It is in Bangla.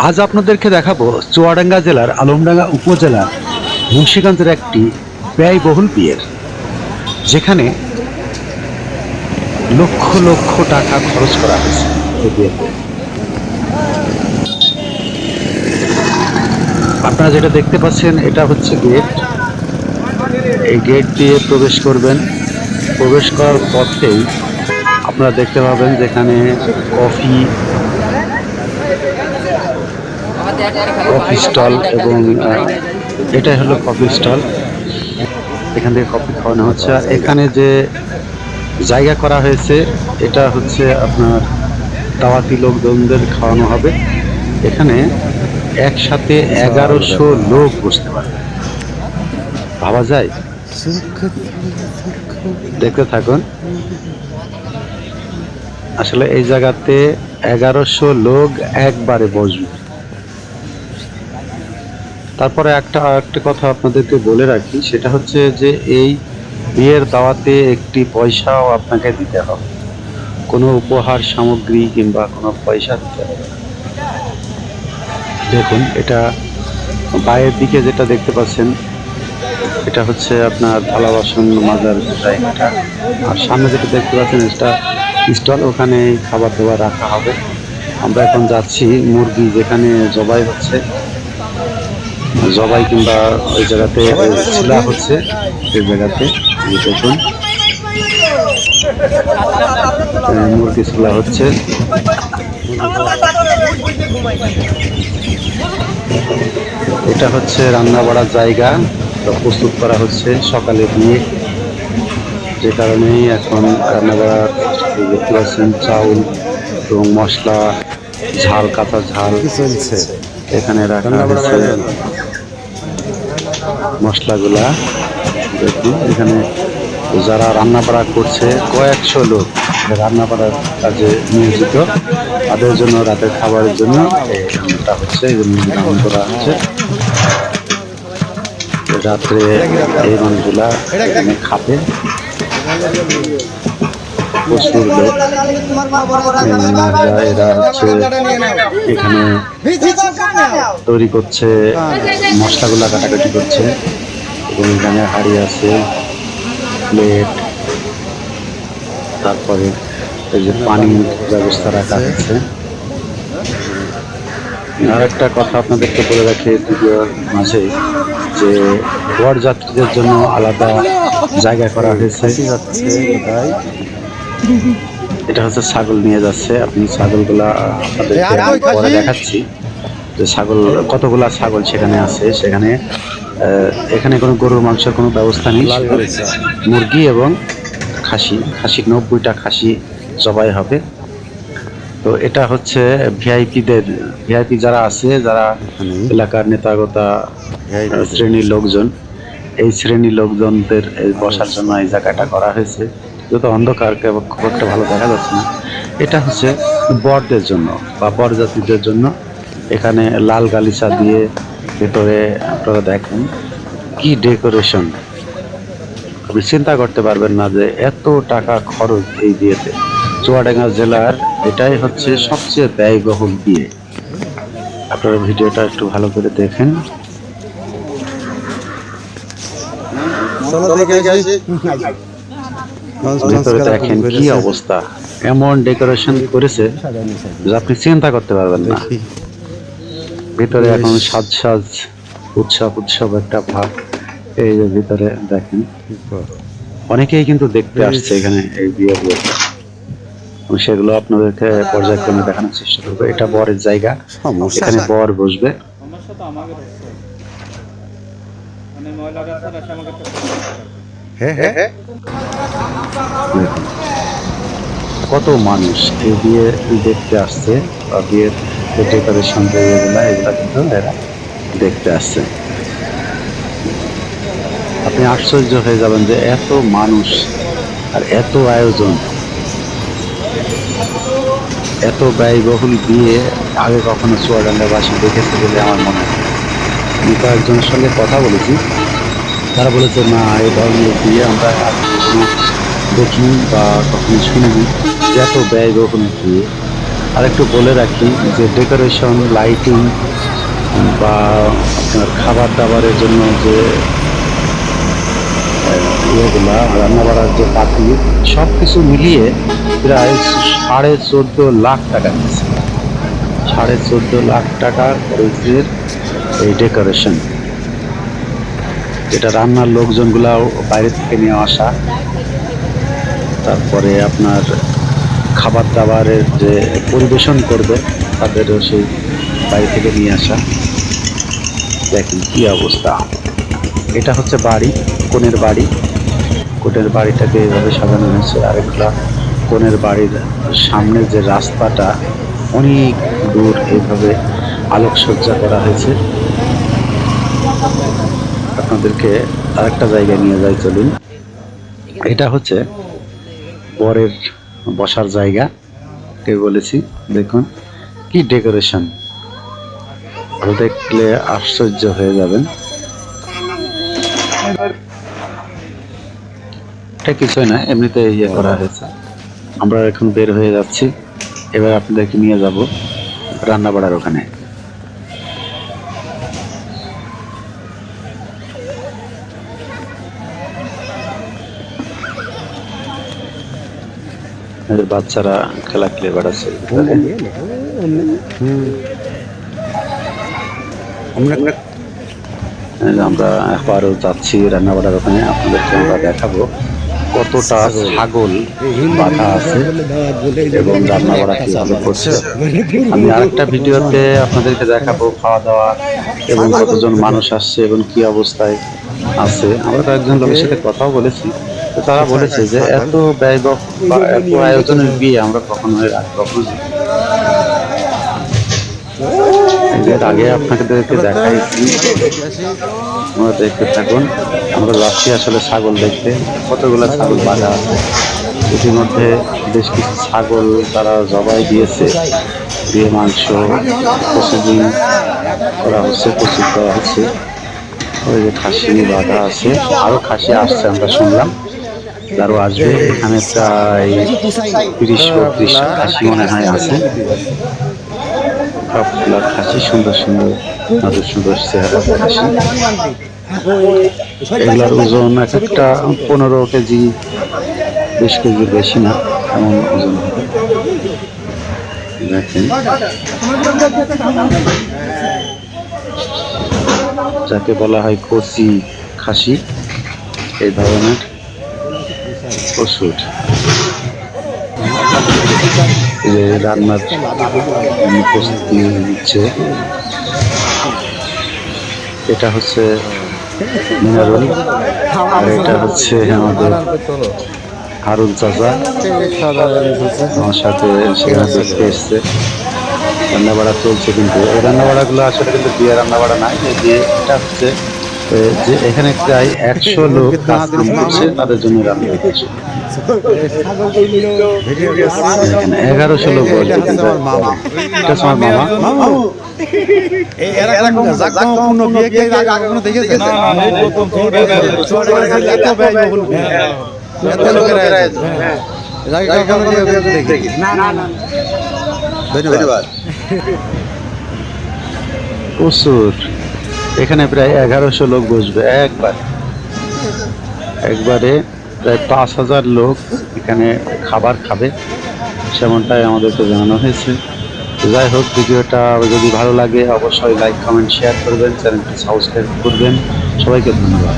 আজ আপনাদেরকে দেখাবো চুয়াডাঙ্গা জেলার আলমডাঙ্গা উপজেলার মুন্সিগঞ্জের একটি ব্যয়বহুল বিয়ের, যেখানে লক্ষ লক্ষ টাকা খরচ করা হয়েছে এই বিয়েতে। আপনারা যেটা দেখতে পাচ্ছেন এটা হচ্ছে গেট। এই গেট দিয়ে প্রবেশ করবেন। প্রবেশ করার পথেই আপনারা দেখতে পাবেন যেখানে কফি স্টল, এবং এটাই হলো কফি স্টল। এখান থেকে কফি খাওয়ানো হচ্ছে। আর এখানে যে জায়গা করা হয়েছে এটা হচ্ছে আপনার দাওয়াতি লোকজনদের খাওয়ানো হবে। এখানে একসাথে 1100 লোক বসতে পারবে। ভাবা যায়? দেখতে থাকুন। আসলে এই জায়গাতে 1100 লোক একবারে বসবে। তারপরে একটা কথা আপনাদেরকে বলে রাখি, সেটা হচ্ছে যে এই বিয়ের দাওয়াতে একটি পয়সাও আপনাকে দিতে হবে। কোনো উপহার সামগ্রী কিংবা কোনো পয়সা দিতে হবে না। দেখুন, এটা বাইরের দিকে যেটা দেখতে পাচ্ছেন এটা হচ্ছে আপনার থালা বাসন মাজার জায়গাটা। আর সামনে যেটা দেখতে পাচ্ছেন এটা স্টল, ওখানে খাবার দাবার রাখা হবে। আমরা এখন যাচ্ছি মুরগি যেখানে জবাই হচ্ছে, জবাই কিংবা ওই জায়গাতে ছিলা হচ্ছে, সেই জায়গাতে দেখুন মুরগি ছিলা হচ্ছে। এটা হচ্ছে রান্না বাড়ার জায়গা, প্রস্তুত করা হচ্ছে সকালে দিয়ে, যে কারণেই এখন রান্না বাড়ার দেখতে পাচ্ছেন চাউল এবং মশলা, ঝাল, কাঁচা ঝাল চলছে এখানে রাখা হয়েছে। মশলাগুলা দেখুন, এখানে যারা রান্না বাড়া করছে কয়েকশো লোক রান্না বাড়ার কাজে নিয়োজিত, তাদের জন্য রাতের খাবারের জন্য এই রান্নাটা হচ্ছে, এই জন্য রান্না করা হচ্ছে। রাত্রে এই মানুষগুলা এখানে খাবে, প্রচুর লোক। এরা হচ্ছে এখানে তৈরি করছে, মশলাগুলা কাটাকাটি করছে, এবং এখানে হাঁড়ি আছে, প্লেট, তারপরে এই যে পানির ব্যবস্থা রাখা হয়েছে। আর একটা কথা আপনাদেরকে বলে রাখি ভিডিওর মাঝে, যে বরযাত্রীদের জন্য আলাদা জায়গা করা হয়েছে। এটা হচ্ছে ছাগল নিয়ে যাচ্ছে। আপনি ছাগলগুলা আপনাদেরকে পরে দেখাচ্ছি যে ছাগল কতগুলা ছাগল সেখানে আছে। সেখানে এখানে কোনো গরুর মাংসের কোনো ব্যবস্থা নেই, মুরগি এবং খাসি 90টা খাসি জবাই হবে। তো এটা হচ্ছে ভিআইপি যারা আছে, যারা এলাকার নেতাগোতা শ্রেণীর লোকজন, এই শ্রেণীর লোকজনদের বসার জন্য এই জায়গাটা করা হয়েছে। যত অন্ধকার, খুব একটা ভালো দেখা যাচ্ছে না। এটা হচ্ছে বরদের জন্য বা বরযাত্রীদের জন্য। এখানে লাল গালিচা দিয়ে ভেতরে আপনারা দেখেন কি ডেকোরেশন, আপনি চিন্তা করতে পারবেন না যে এত টাকা খরচ এই বিয়েতে। চুয়াডাঙ্গা জেলার এটাই হচ্ছে সবচেয়ে ব্যয়বহুল বিয়ে। আপনারা ভিডিওটা একটু ভালো করে দেখেন। ভেতরে দেখেন কি অবস্থা, এমন ডেকোরেশন করেছে যে আপনি চিন্তা করতে পারবেন না। ভিতরে এখন সাজ উৎসব একটা ভাব। এই যে ভিতরে দেখেন, অনেকেই কিন্তু দেখতে আসছে এখানে এই বিয়ে। সেগুলো আপনাদেরকে পর্যায়ক্রমে দেখানোর চেষ্টা করবো। এটা বরের জায়গা, এখানে বর বসবে। কত মানুষ এই বিয়ে দেখতে আসছে, বা বিয়ের ডেকোরেশন এগুলা কিন্তু এরা দেখতে আসছে। আপনি আশ্চর্য হয়ে যাবেন যে এত মানুষ আর এত আয়োজন, এত ব্যয়বহুল বিয়ে আগে কখনো চুয়াডাঙ্গাবাসী দেখেছে বলে আমার মনে হয়। আমি কয়েকজনের সঙ্গে কথা বলেছি, তারা বলেছে না, এই ধরনের বিয়ে আমরা দেখিনি বা কখনো শুনিনি যে এত ব্যয়বহুল দিয়ে। আর একটু বলে রাখি যে ডেকোরেশন, লাইটিং বা আপনার খাবার দাবারের জন্য যে ইয়েগুলা, রান্না বাড়ার যে পাতি, সব কিছু মিলিয়ে প্রায় 14.5 লাখ টাকা নিয়েছে। 14.5 লাখ টাকা খরচের এই ডেকোরেশন। এটা রান্নার লোকজনগুলাও বাইরে থেকে নিয়ে আসা, তারপরে আপনার খাবার দাবারের যে পরিবেশন করবে তাদেরও সেই বাইরে থেকে নিয়ে আসা। দেখেন কি অবস্থা। এটা হচ্ছে বাড়ি, কনের বাড়ি। কনের বাড়িটাকে এইভাবে সাজানো হয়েছে। আর একটা কনের বাড়ির সামনে যে রাস্তাটা অনেক দূর এইভাবে আলোকসজ্জা করা হয়েছে। আপনাদেরকে আরেকটা জায়গায় নিয়ে যাই, চলুন। এটা হচ্ছে বরের বসার জায়গা, কে বলেছি। দেখুন কি ডেকোরেশন, দেখলে আশ্চর্য হয়ে যাবেন। এটা কিছুই না, এমনিতে ইয়ে করা হয়েছে। আমরা এখন বের হয়ে যাচ্ছি, এবার আপনাদেরকে নিয়ে যাব রান্না বাড়ার ওখানে। বাচ্চারা খেলা খেলে বেড়াচ্ছে। আমরা একবারও যাচ্ছি রান্না বাড়ার ওখানে, আপনাদেরকে আমরা দেখাবো কতটা ছাগল বাঁধা আছে এবং রান্না বাড়া কিভাবে করছে। আমি আরেকটা ভিডিওতে আপনাদেরকে দেখাবো খাওয়া দাওয়া এবং কতজন মানুষ আসছে এবং কি অবস্থায় আছে। আমরা কয়েকজন লোকের সাথে কথাও বলেছি, তো তারা বলেছে যে এত ব্যয়বহুল বা এত আয়োজনের বিয়ে আমরা কখনো এর আগে আপনাদেরকে দেখাইছি। আমরা দেখতে থাকুন। আমরা যাচ্ছি আসলে ছাগল দেখতে, কতগুলো ছাগল বাঁধা আছে। ইতিমধ্যে বেশ কিছু ছাগল তারা জবাই দিয়েছে, দিয়ে মাংস প্রসেসিং করা হচ্ছে, প্রস্তুত করা হচ্ছে। ওই যে খাসি বাঁধা আছে, আরো খাসি আসছে আমরা শুনলাম, আরো আসবে। এখানে প্রায় 30-32 খাসি মনে হয় আছে। সবগুলা খাসি সুন্দর সুন্দর, সুন্দর চেহারা খাসি। এগুলার ওজন এক একটা 15 কেজি, 20 কেজি বেশি না, এমন ওজন হবে। দেখেন, যাকে বলা হয় কচি খাসি, এই ধরনের পশুর রান্নার প্রস্তুতি নিচ্ছে। এটা হচ্ছে মিনারুল, আর এটা হচ্ছে আমাদের হারুন চাচা, আমার সাথে সেখানে দেখতে এসছে। রান্নাবাড়া চলছে, কিন্তু এই রান্নাবাড়াগুলো আসলে কিন্তু বিয়ে রান্নাবাড়া নাই। এই বিয়ে, এটা হচ্ছে যে এখানে প্রায় 100 লোক কাজ কাম করছে, তাদের জন্য রান্না হচ্ছে। 1100 লোক বলছে, কিন্তু এটা আমার মামা। ধন্যবাদ। প্রচুর, এখানে প্রায় 1100 লোক বসবে একবারে প্রায় 5000 লোক এখানে খাবার খাবে, সেমনটাই আমাদেরকে জানানো হয়েছে। যাই হোক, ভিডিওটা যদি ভালো লাগে অবশ্যই লাইক, কমেন্ট, শেয়ার করবেন, চ্যানেলটি সাবস্ক্রাইব করবেন। সবাইকে ধন্যবাদ।